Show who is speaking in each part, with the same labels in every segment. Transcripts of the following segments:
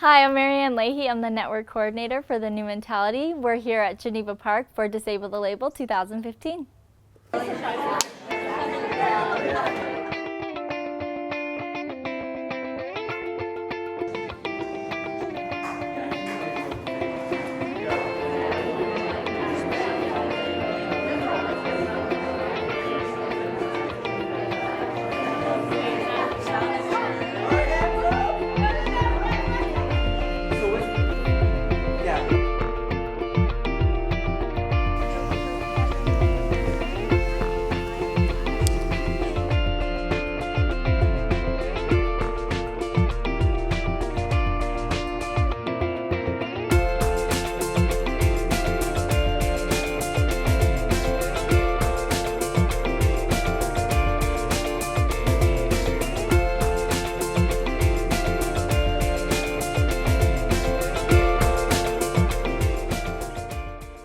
Speaker 1: Hi, I'm Marianne Leahy. I'm the network coordinator for the New Mentality. We're here at Geneva Park for Disable the Label 2015.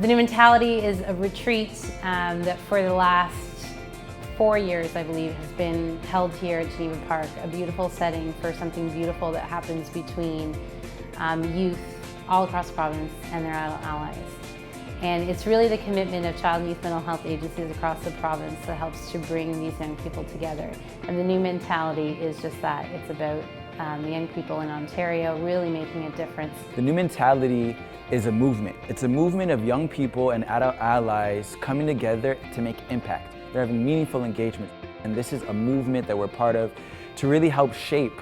Speaker 2: The New Mentality is a retreat that for the last 4 years, I believe, has been held here at Geneva Park, a beautiful setting for something beautiful that happens between youth all across the province and their adult allies. And it's really the commitment of child and youth mental health agencies across the province that helps to bring these young people together. And the New Mentality is just that. It's about the young people in Ontario really making a difference.
Speaker 3: The New Mentality is a movement. It's a movement of young people and adult allies coming together to make impact. They're having meaningful engagement. And this is a movement that we're part of to really help shape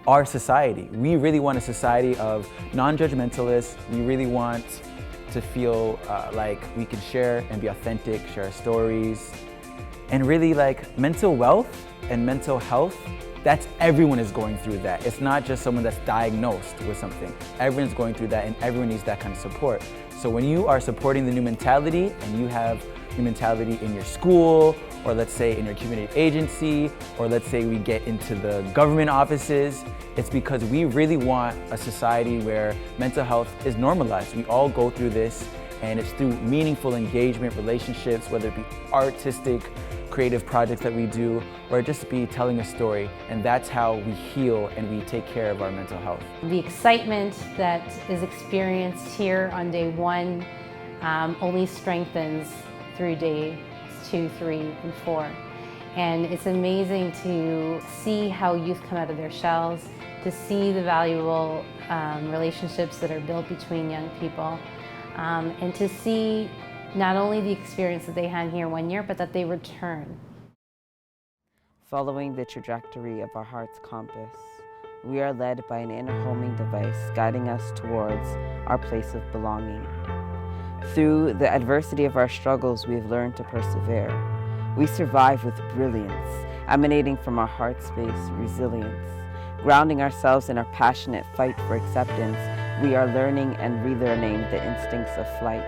Speaker 3: our society. We really want a society of non-judgmentalists. We really want to feel like we can share and be authentic, share our stories. And really, like, mental wealth and mental health, everyone is going through that. It's not just someone that's diagnosed with something. Everyone's going through that and everyone needs that kind of support. So when you are supporting the New Mentality and you have New Mentality in your school, or let's say in your community agency, or let's say we get into the government offices, it's because we really want a society where mental health is normalized. We all go through this, and it's through meaningful engagement, relationships, whether it be artistic, creative projects that we do, or just be telling a story. And that's how we heal and we take care of our mental health.
Speaker 2: The excitement that is experienced here on day 1 only strengthens through days 2, 3, and 4. And it's amazing to see how youth come out of their shells, to see the valuable relationships that are built between young people, and to see not only the experience that they had here 1 year, but that they return.
Speaker 4: Following the trajectory of our heart's compass, we are led by an inner homing device guiding us towards our place of belonging. Through the adversity of our struggles, we have learned to persevere. We survive with brilliance, emanating from our heart space, resilience. Grounding ourselves in our passionate fight for acceptance, we are learning and relearning the instincts of flight.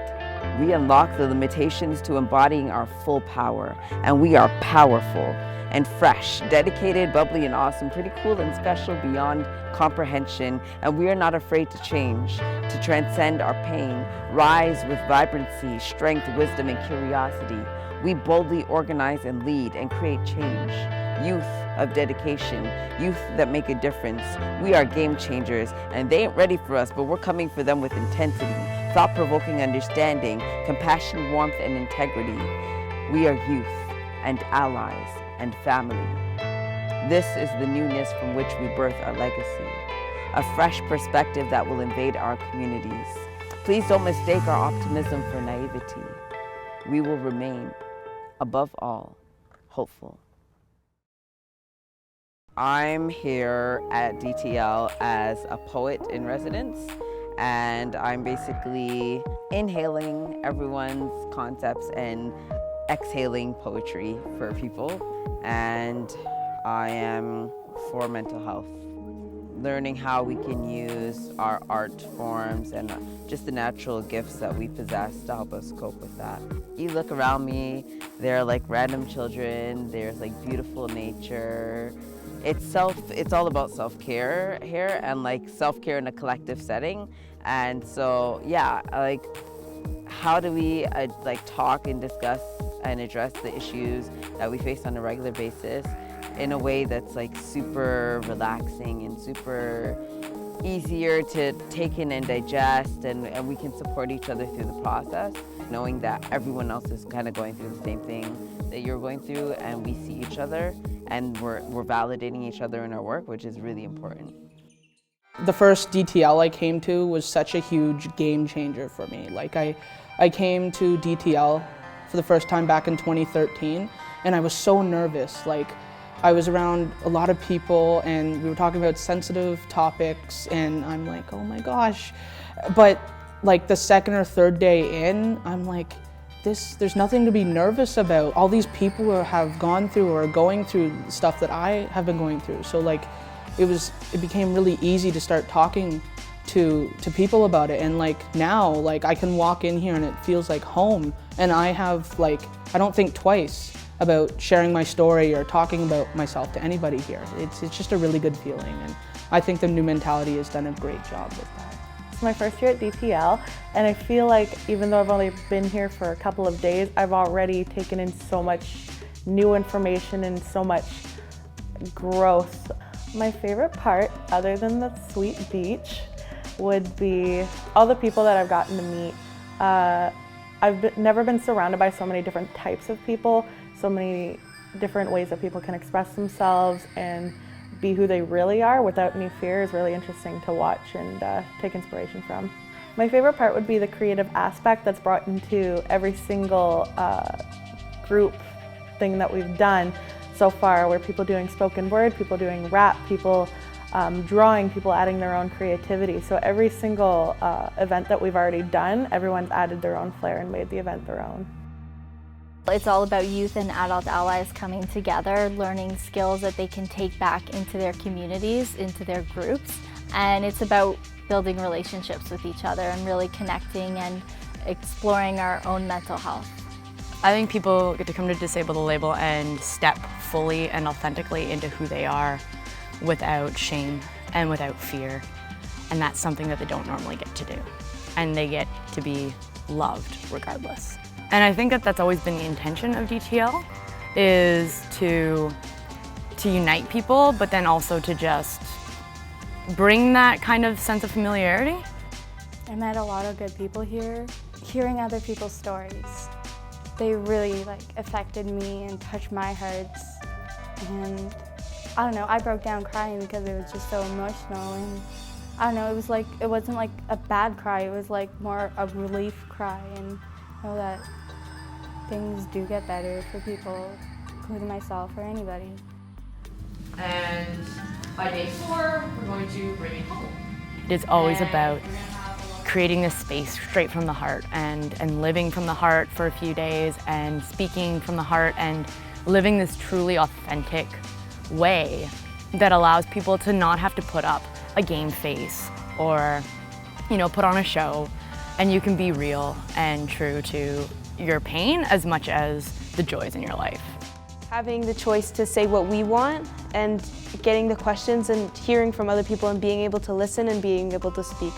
Speaker 4: We unlock the limitations to embodying our full power, and we are powerful and fresh, dedicated, bubbly, and awesome, pretty cool and special beyond comprehension, and we are not afraid to change, to transcend our pain, rise with vibrancy, strength, wisdom, and curiosity. We boldly organize and lead and create change. Youth of dedication, youth that make a difference. We are game changers, and they ain't ready for us, but we're coming for them with intensity, thought-provoking understanding, compassion, warmth, and integrity. We are youth and allies and family. This is the newness from which we birth our legacy, a fresh perspective that will invade our communities. Please don't mistake our optimism for naivety. We will remain, above all, hopeful. I'm here at DTL as a poet in residence, and I'm basically inhaling everyone's concepts and exhaling poetry for people. And I am for mental health, learning how we can use our art forms and just the natural gifts that we possess to help us cope with that. You look around me, there are like random children, there's like beautiful nature. It's all about self-care here, and like self-care in a collective setting. And so yeah, like how do we like talk and discuss and address the issues that we face on a regular basis in a way that's like super relaxing and super easier to take in and digest, and we can support each other through the process, knowing that everyone else is kind of going through the same thing that you're going through, and we see each other and we're validating each other in our work, which is really important.
Speaker 5: The first DTL I came to was such a huge game changer for me. Like I came to DTL for the first time back in 2013, and I was so nervous. Like I was around a lot of people and we were talking about sensitive topics, and I'm like, oh my gosh. But like the second or third day in, I'm like, there's nothing to be nervous about. All these people have gone through or are going through stuff that I have been going through. So like, it became really easy to start talking to people about it. And like now, like I can walk in here and it feels like home. And I don't think twice about sharing my story or talking about myself to anybody here. It's just a really good feeling. And I think the New Mentality has done a great job with that.
Speaker 6: It's my first year at DTL, and I feel like even though I've only been here for a couple of days, I've already taken in so much new information and so much growth. My favorite part, other than the sweet beach, would be all the people that I've gotten to meet. I've never been surrounded by so many different types of people, so many different ways that people can express themselves and be who they really are without any fear is really interesting to watch and take inspiration from. My favorite part would be the creative aspect that's brought into every single group thing that we've done so far, where people doing spoken word, people doing rap, people drawing, people adding their own creativity. So every single event that we've already done, everyone's added their own flair and made the event their own.
Speaker 1: It's all about youth and adult allies coming together, learning skills that they can take back into their communities, into their groups. And it's about building relationships with each other and really connecting and exploring our own mental health.
Speaker 7: I think people get to come to Disable the Label and step fully and authentically into who they are without shame and without fear. And that's something that they don't normally get to do. And they get to be loved regardless. And I think that that's always been the intention of DTL, is to unite people, but then also to just bring that kind of sense of familiarity.
Speaker 8: I met a lot of good people here. Hearing other people's stories, they really affected me and touched my hearts. And I don't know, I broke down crying because it was just so emotional. And I don't know, it wasn't like a bad cry, it was like more a relief cry, and know that things do get better for people, including myself or anybody.
Speaker 7: And by day 4, we're going to bring it home. It's always about creating this space straight from the heart and living from the heart for a few days and speaking from the heart and living this truly authentic way that allows people to not have to put up a game face or, put on a show, and you can be real and true to your pain as much as the joys in your life.
Speaker 9: Having the choice to say what we want and getting the questions and hearing from other people and being able to listen and being able to speak.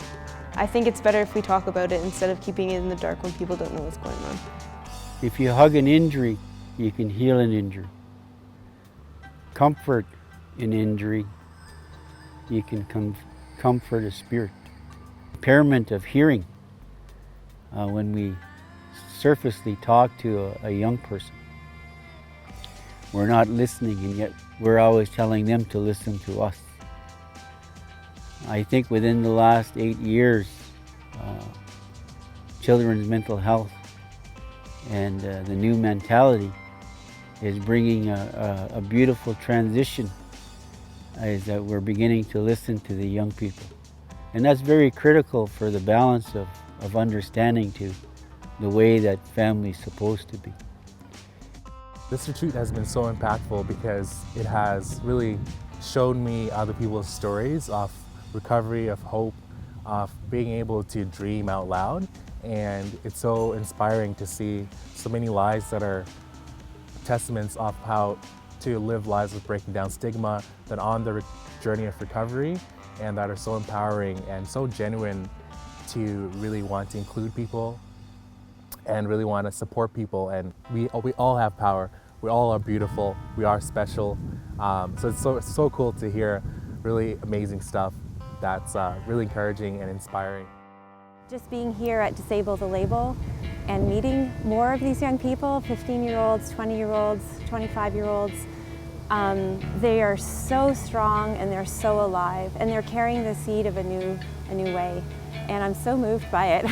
Speaker 9: I think it's better if we talk about it instead of keeping it in the dark when people don't know what's going on.
Speaker 10: If you hug an injury, you can heal an injury. Comfort an injury, you can comfort a spirit. Impairment of hearing, when we surfacely talk to a young person, we're not listening, and yet we're always telling them to listen to us. I think within the last 8 years, children's mental health and the new mentality is bringing a beautiful transition, is that we're beginning to listen to the young people. And that's very critical for the balance of understanding to the way that family's supposed to be.
Speaker 11: This retreat has been so impactful because it has really shown me other people's stories of recovery, of hope, of being able to dream out loud. And it's so inspiring to see so many lives that are testaments of how to live lives with breaking down stigma, that on the journey of recovery, and that are so empowering and so genuine to really want to include people and really want to support people. And we all have power. We all are beautiful. We are special. So it's so cool to hear really amazing stuff that's really encouraging and inspiring.
Speaker 12: Just being here at Disable the Label and meeting more of these young people, 15-year-olds, 20-year-olds, 25-year-olds, they are so strong and they're so alive and they're carrying the seed of a new way, and I'm so moved by it.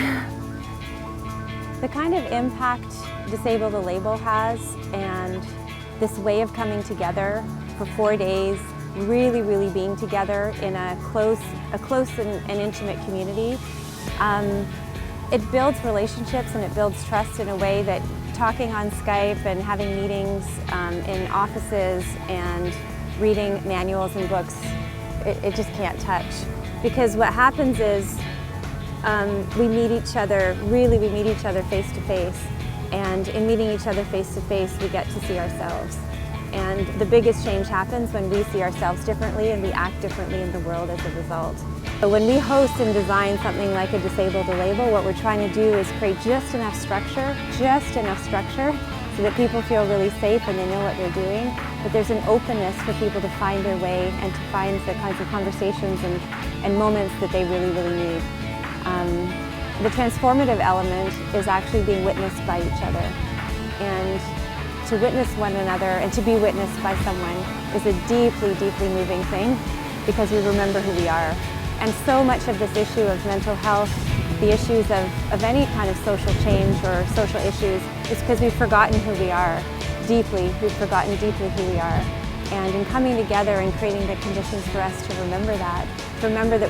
Speaker 12: The kind of impact Disable the Label has and this way of coming together for 4 days, really being together in a close and intimate community, it builds relationships and it builds trust in a way that talking on Skype and having meetings in offices and reading manuals and books, it just can't touch. Because what happens is we meet each other face to face, and in meeting each other face to face we get to see ourselves. And the biggest change happens when we see ourselves differently and we act differently in the world as a result. So when we host and design something like a Disable the Label, what we're trying to do is create just enough structure so that people feel really safe and they know what they're doing. But there's an openness for people to find their way and to find the kinds of conversations and moments that they really need. The transformative element is actually being witnessed by each other. And to witness one another and to be witnessed by someone is a deeply moving thing, because we remember who we are. And so much of this issue of mental health, the issues of any kind of social change or social issues, is because we've forgotten who we are deeply. We've forgotten deeply who we are. And in coming together and creating the conditions for us to remember that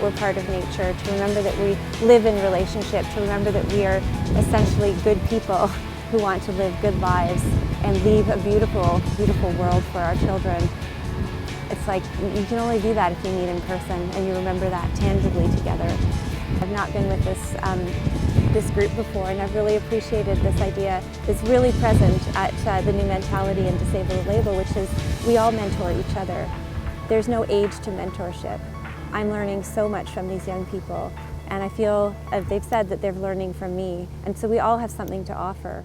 Speaker 12: we're part of nature, to remember that we live in relationship, to remember that we are essentially good people who want to live good lives and leave a beautiful world for our children. It's like you can only do that if you meet in person and you remember that tangibly together. I've not been with this group before, and I've really appreciated this idea that's really present at the new mentality in Disable the Label, which is we all mentor each other. There's no age to mentorship. I'm learning so much from these young people, and I feel they've said that they're learning from me, and so we all have something to offer.